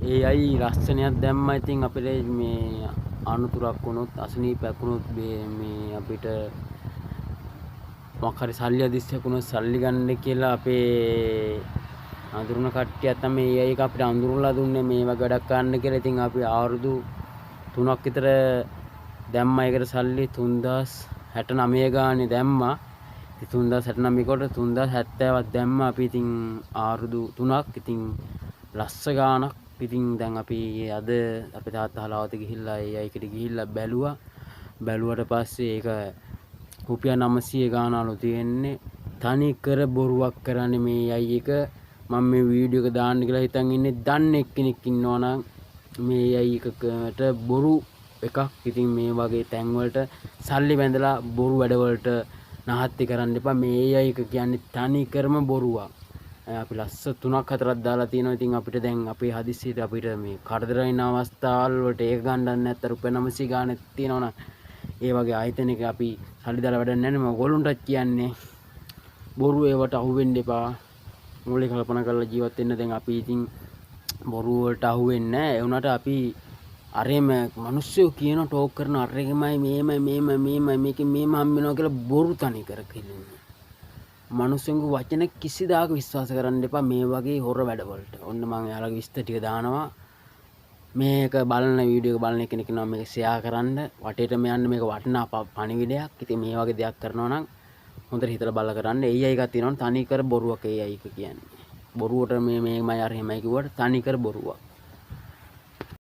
AI ලස්සනයක් දැම්මා. ඉතින් අපිට මේ අනුතුරක් වුණොත් අසනීපයක් වුණොත් මේ අපිට මොකක් හරි සල්ලි අදිස්සයක් වුණොත් සල්ලි ගන්න කියලා අපේ අඳුරන කට්ටිය තමයි AI එක අපිට අඳුරලා දුන්නේ මේ වගේ වැඩක් ගන්න කියලා. ඉතින් අපි අවුරුදු 3ක් විතර දැම්මා ඒකට සල්ලි 3069 ගානේ දැම්මා. ඉතින් 3069 කොට 3070ක් දැම්මා අපි. ඉතින් අවුරුදු 3ක් ඉතින් ලස්ස ගානක්. ඉතින් දැන් අපි අද අපේ තාත්තා හලාවත ගිහිල්ලා AI එකට ගිහිල්ලා බැලුවා. බැලුවට පස්සේ ඒක රුපියල් 900 ගානලු තියෙන්නේ. තනි කර බොරුවක් කරන්නේ මේ AI එක. මම මේ වීඩියෝ එක දාන්න කියලා හිතන් ඉන්නේ. දන්න එක්කෙනෙක් ඉන්නවා නම් මේ AI එකකට බොරු එකක්. ඉතින් මේ වගේ තැන් වලට සල්ලි බැඳලා බොරු වැඩ වලට නහත්ති කරන්න එපා. මේ AI එක කියන්නේ තනි කරම බොරුවක්. අපි ලස්ස 3ක් 4ක් දාලා තියෙනවා. ඉතින් අපිට දැන් අපේ හදිස්සියට අපිට මේ කරදර වෙන අවස්ථාවල් වලට ඒක ගන්නත් නැත්නම් රුපියල් 900 ගානක් තියෙනවනම් ඒ වගේ ආයතනයක අපි සල්ලි දාලා වැඩක් නැහැ නේ. මම ඔයගොල්ලන්ටත් කියන්නේ බොරු ඒවට අහු වෙන්න එපා. මූලික කල්පනා කරලා ජීවත් වෙන්න. දැන් අපි ඉතින් බොරු වලට අහු වෙන්නේ නැහැ. ඒ වුණාට අපි අරේම මිනිස්සු කියන ටෝක් කරන අරේමයි මේමයි මේකෙන් මේම හම්බ වෙනවා කියලා බොරු තනි කර කියන්නේ. මිනිස්සුන්ගේ වචන කිසිදාක විශ්වාස කරන්න එපා මේ වගේ හොර වැඩවලට. ඔන්න මම එයාලගේ විස්තර ටික දානවා. මේක බලන වීඩියෝ එක බලන කෙනෙක් ඉන්නවා මේක ෂෙයා කරන්න. වටේටම යන්න මේක වටිනා පණිවිඩයක්. ඉතින් මේ වගේ දෙයක් කරනවා නම් හොඳට හිතලා බලලා කරන්න. AI එකක් තියෙනවා තනි කර බොරුවක් AI එක කියන්නේ. බොරුවට මේමයි අර එහෙමයි කිව්වට තනි කර බොරුවක්.